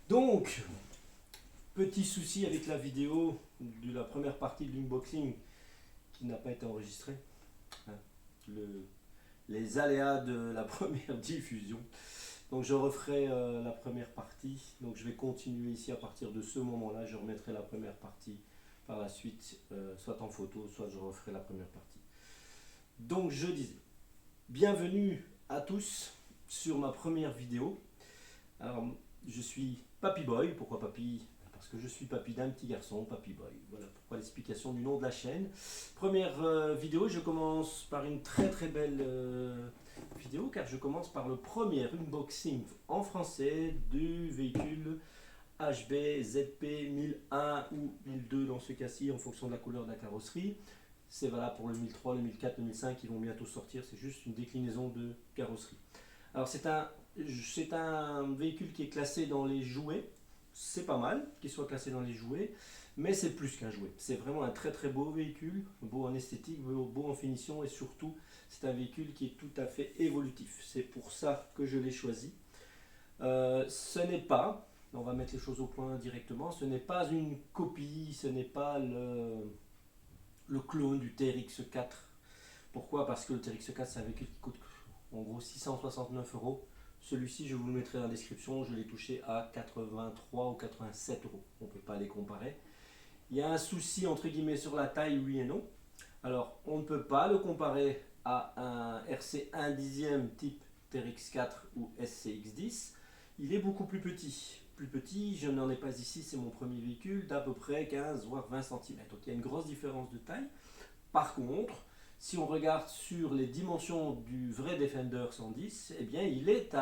Donc, petit souci avec la vidéo de la première partie de l'unboxing qui n'a pas été enregistrée. Hein, les aléas de la première diffusion. Donc je referai la première partie. Donc je vais continuer ici à partir de ce moment-là. Je remettrai la première partie par la suite, soit en photo, soit je referai la première partie. Donc je disais, bienvenue à tous sur ma première vidéo. Alors je suis Papy Boy. Pourquoi Papy? Parce que je suis papy d'un petit garçon, Papy Boy. Voilà pourquoi l'explication du nom de la chaîne. Première vidéo, je commence par une très belle vidéo car je commence par le premier unboxing en français du véhicule HB ZP 1001 ou 1002 dans ce cas-ci en fonction de la couleur de la carrosserie. C'est valable pour le 1003, le 1004, le 1005 qui vont bientôt sortir, c'est juste une déclinaison de carrosserie. Alors c'est un véhicule qui est classé dans les jouets, c'est pas mal qu'il soit classé dans les jouets, mais c'est plus qu'un jouet. C'est vraiment un très beau véhicule, beau en esthétique, beau en finition et surtout c'est un véhicule qui est tout à fait évolutif. C'est pour ça que je l'ai choisi. Ce n'est pas, on va mettre les choses au point directement, ce n'est pas une copie, ce n'est pas le clone du TRX4. Pourquoi? Parce que le TRX4 c'est un véhicule qui coûte en gros 669 euros. Celui-ci, je vous le mettrai dans la description, je l'ai touché à 83 ou 87 euros. On ne peut pas les comparer. Il y a un souci entre guillemets sur la taille, oui et non. Alors, on ne peut pas le comparer à un RC 1 dixième type TRX4 ou SCX10. Il est beaucoup plus petit. Plus petit, je n'en ai pas ici, c'est mon premier véhicule, d'à peu près 15 voire 20 cm. Donc il y a une grosse différence de taille. Par contre, si on regarde sur les dimensions du vrai Defender 110, eh bien il est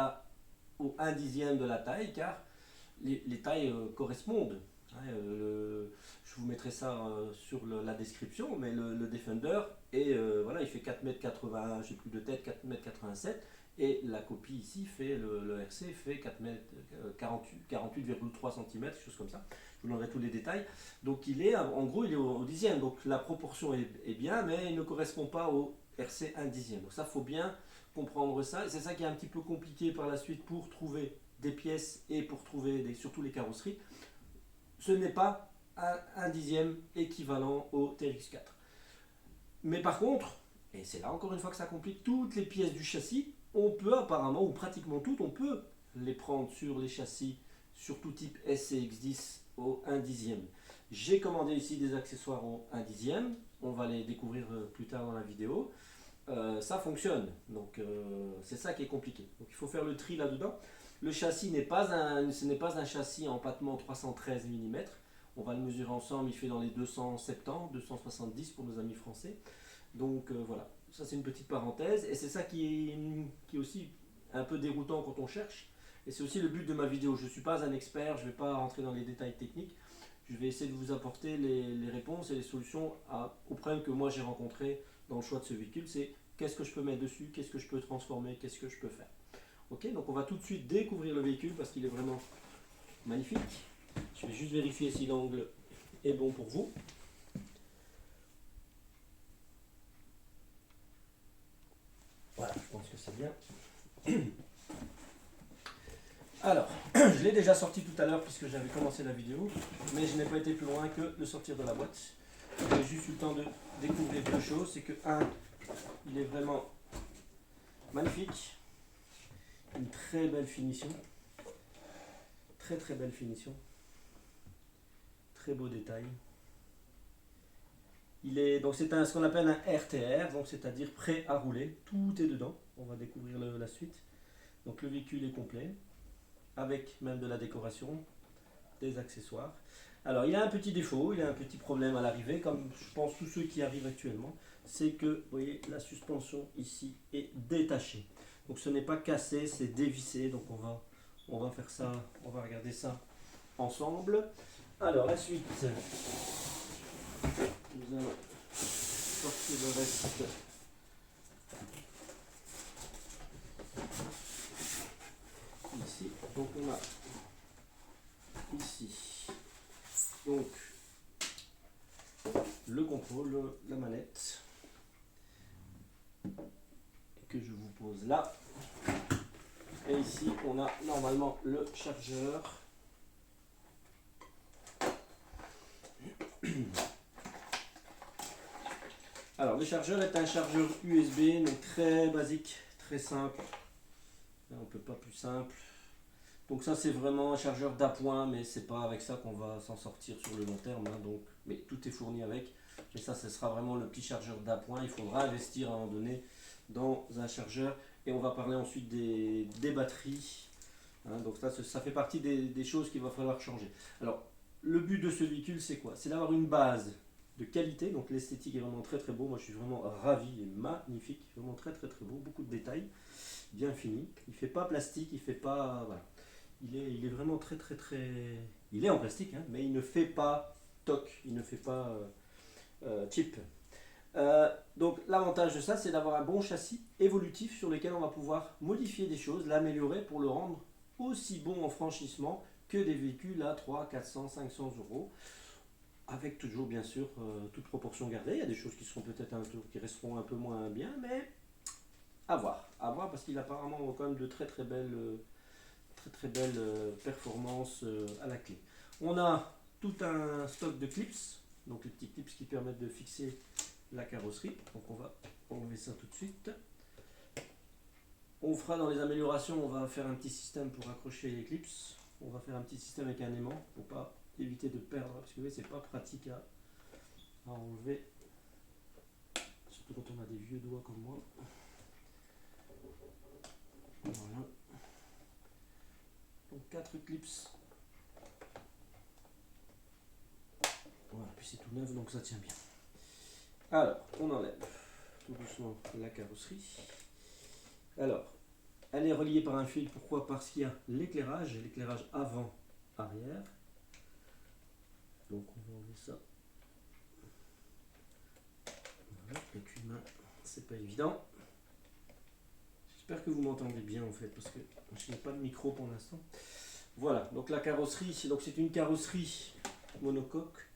au 1 dixième de la taille car les tailles correspondent. Je vous mettrai ça sur la description, mais le Defender voilà, il fait 4,80 m, j'ai plus de tête, 4,87 m, et la copie ici fait le RC fait 48,3 cm, quelque chose comme ça. Je vous donnerai tous les détails. Donc il est en gros il est au dixième, donc la proportion est bien, mais il ne correspond pas au RC 1 dixième. Donc ça faut bien comprendre ça. C'est ça qui est un petit peu compliqué par la suite pour trouver des pièces et pour trouver surtout les carrosseries. Ce n'est pas un dixième équivalent au TRX4. Mais par contre, et c'est là encore une fois que ça complique, toutes les pièces du châssis, on peut apparemment, ou pratiquement toutes, on peut les prendre sur les châssis, sur tout type SCX10 au 1 dixième. J'ai commandé ici des accessoires au 1 dixième, on va les découvrir plus tard dans la vidéo. Ça fonctionne, donc c'est ça qui est compliqué. Donc il faut faire le tri là-dedans. Le châssis ce n'est pas un châssis en empattement 313 mm. On va le mesurer ensemble, il fait dans les 270, 270 pour nos amis français. Donc voilà, ça c'est une petite parenthèse. Et c'est ça qui est aussi un peu déroutant quand on cherche. Et c'est aussi le but de ma vidéo. Je ne suis pas un expert, je ne vais pas rentrer dans les détails techniques. Je vais essayer de vous apporter les réponses et les solutions aux problèmes que moi j'ai rencontrés dans le choix de ce véhicule. C'est qu'est-ce que je peux mettre dessus, qu'est-ce que je peux transformer, qu'est-ce que je peux faire. Ok, donc on va tout de suite découvrir le véhicule parce qu'il est vraiment magnifique. Je vais juste vérifier si l'angle est bon pour vous. Voilà, je pense que c'est bien. Alors, je l'ai déjà sorti tout à l'heure puisque j'avais commencé la vidéo, mais je n'ai pas été plus loin que le sortir de la boîte. J'ai juste eu le temps de découvrir deux choses. C'est que, il est vraiment magnifique. Une très belle finition. Très belle finition. Très beau détail. Donc c'est ce qu'on appelle un RTR, donc c'est-à-dire prêt à rouler. Tout est dedans. On va découvrir la suite. Donc le véhicule est complet, avec même de la décoration, des accessoires. Alors il a un petit défaut, il a un petit problème à l'arrivée, comme je pense tous ceux qui arrivent actuellement, c'est que vous voyez la suspension ici est détachée. Donc ce n'est pas cassé, c'est dévissé. Donc on va faire ça, on va regarder ça ensemble. Alors la suite, nous allons sortir le reste. Ici, donc on a ici donc le contrôle, la manette que je vous pose là, et ici on a normalement le chargeur Alors, le chargeur est un chargeur USB, donc très basique, très simple. Là, on ne peut pas plus simple. Donc ça, c'est vraiment un chargeur d'appoint, mais c'est pas avec ça qu'on va s'en sortir sur le long terme. Hein, donc, mais tout est fourni avec. Mais ça, ce sera vraiment le petit chargeur d'appoint. Il faudra investir à un moment donné dans un chargeur. Et on va parler ensuite des batteries. Hein, donc ça fait partie des choses qu'il va falloir changer. Alors, le but de ce véhicule, c'est quoi? C'est d'avoir une base de qualité. Donc l'esthétique est vraiment très très beau. Moi, je suis vraiment ravi. Il est magnifique. Vraiment très très très beau. Beaucoup de détails. Bien fini. Il fait pas plastique. Il fait pas... Voilà. Il est vraiment très très très... Il est en plastique, hein, mais il ne fait pas toc. Il ne fait pas cheap. Donc l'avantage de ça, c'est d'avoir un bon châssis évolutif sur lequel on va pouvoir modifier des choses, l'améliorer pour le rendre aussi bon en franchissement que des véhicules à 300, 400, 500 euros. Avec toujours bien sûr toute proportion gardée. Il y a des choses qui seront peut-être qui resteront un peu moins bien, mais à voir parce qu'il a apparemment quand même de très très belles performances à la clé. On a tout un stock de clips, donc les petits clips qui permettent de fixer la carrosserie. Donc on va enlever ça tout de suite. On fera dans les améliorations, on va faire un petit système pour accrocher les clips. On va faire un petit système avec un aimant pour pas éviter de perdre, parce que vous voyez, c'est pas pratique à enlever, surtout quand on a des vieux doigts comme moi. Voilà. Donc 4 clips. Voilà, puis c'est tout neuf donc ça tient bien. Alors, on enlève tout doucement la carrosserie. Alors, elle est reliée par un fil. Pourquoi? Parce qu'il y a l'éclairage avant-arrière. Donc on va enlever ça. Voilà, avec une main, c'est pas évident. J'espère que vous m'entendez bien en fait, parce que je n'ai pas de micro pour l'instant. Voilà, donc la carrosserie, c'est une carrosserie monocoque.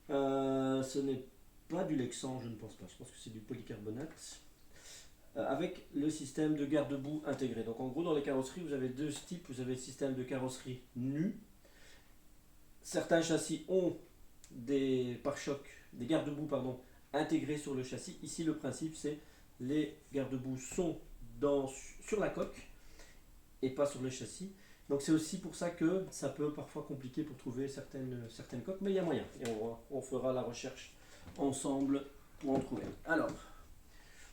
Ce n'est pas du Lexan, je ne pense pas. Je pense que c'est du polycarbonate. Avec le système de garde-boue intégré. Donc en gros, dans les carrosseries, vous avez deux types. Vous avez le système de carrosserie nu. Certains châssis ont des pare-chocs, des garde-boue pardon, intégrés sur le châssis. Ici, le principe, c'est les garde-boue sont sur la coque et pas sur le châssis. Donc c'est aussi pour ça que ça peut parfois compliquer pour trouver certaines coques, mais il y a moyen. Et on fera la recherche ensemble pour en trouver. Alors,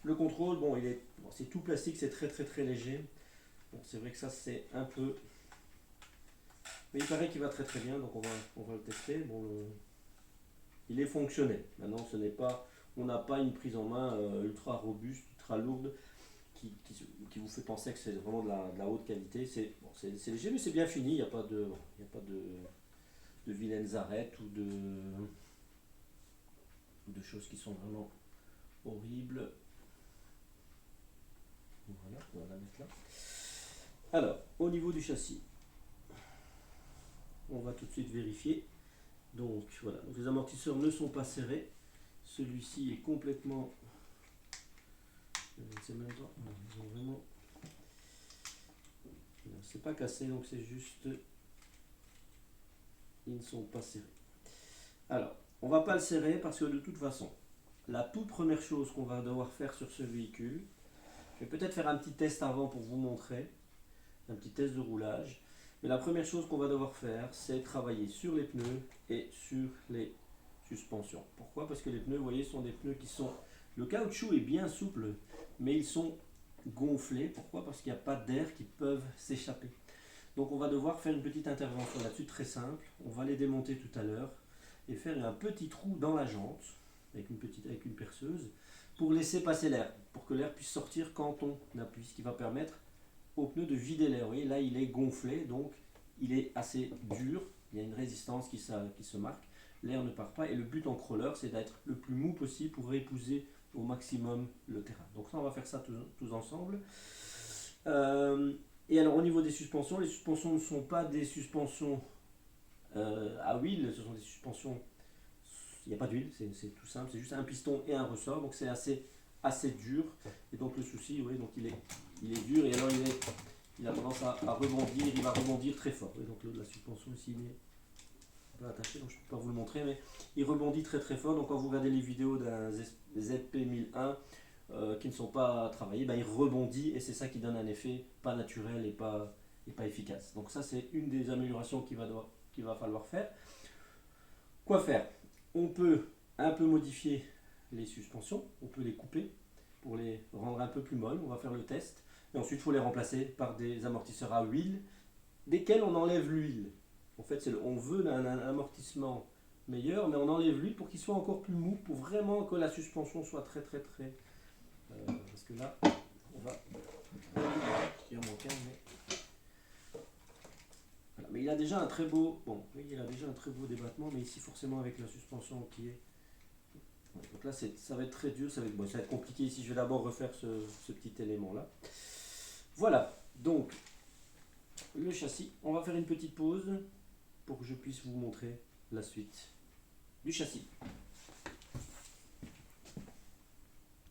le contrôle, bon, c'est tout plastique, c'est très très très léger. Bon, c'est vrai que ça c'est un peu... Mais il paraît qu'il va très très bien, donc on va le tester. Bon, il est fonctionnel. Maintenant, on n'a pas une prise en main ultra robuste, ultra lourde, qui vous fait penser que c'est vraiment de la haute qualité. C'est léger, mais c'est bien fini. Il n'y a pas de vilaines arêtes ou de choses qui sont vraiment horribles. Voilà, on va la mettre là. Alors, au niveau du châssis, on va tout de suite vérifier. Donc voilà, donc les amortisseurs ne sont pas serrés. Celui-ci est complètement... C'est même pas... Ils ont vraiment... C'est pas cassé, donc c'est juste... Ils ne sont pas serrés. Alors, on va pas le serrer parce que de toute façon, la toute première chose qu'on va devoir faire sur ce véhicule, je vais peut-être faire un petit test avant pour vous montrer, un petit test de roulage. Mais la première chose qu'on va devoir faire, c'est travailler sur les pneus et sur les suspensions. Pourquoi? Parce que les pneus, vous voyez, sont des pneus qui sont... Le caoutchouc est bien souple, mais ils sont gonflés. Pourquoi? Parce qu'il n'y a pas d'air qui peuvent s'échapper. Donc on va devoir faire une petite intervention là-dessus, très simple. On va les démonter tout à l'heure et faire un petit trou dans la jante avec une perceuse pour laisser passer l'air, pour que l'air puisse sortir quand on appuie, ce qui va permettre au pneu de vider l'air. Vous voyez, là il est gonflé, donc il est assez dur, il y a une résistance qui se marque, l'air ne part pas, et le but en crawler, c'est d'être le plus mou possible pour épouser au maximum le terrain. Donc ça, on va faire ça tous ensemble. Et alors au niveau des suspensions, les suspensions ne sont pas des suspensions à huile, ce sont des suspensions, il n'y a pas d'huile, c'est tout simple, c'est juste un piston et un ressort, donc c'est assez dur. Et donc le souci, oui, donc il est dur, et alors il a tendance à rebondir, il va rebondir très fort. Et donc la suspension ici, il est peu attaché, donc je ne peux pas vous le montrer, mais il rebondit très très fort. Donc quand vous regardez les vidéos d'un ZP1001 qui ne sont pas travaillés, ben, il rebondit et c'est ça qui donne un effet pas naturel et pas efficace. Donc ça c'est une des améliorations qu'il va falloir faire. Quoi faire? On peut un peu modifier les suspensions, on peut les couper pour les rendre un peu plus molles, on va faire le test. Et ensuite il faut les remplacer par des amortisseurs à huile, desquels on enlève l'huile. En fait, on veut un amortissement meilleur, mais on enlève l'huile pour qu'il soit encore plus mou, pour vraiment que la suspension soit très très très... parce que là, on va... Il y a mon câble, mais... Voilà. Mais il a déjà un très beau... Bon, oui, il a déjà un très beau débattement, mais ici forcément avec la suspension qui est... Donc là, ça va être très dur, ça va être compliqué ici. Je vais d'abord refaire ce petit élément-là. Voilà, donc le châssis. On va faire une petite pause pour que je puisse vous montrer la suite du châssis.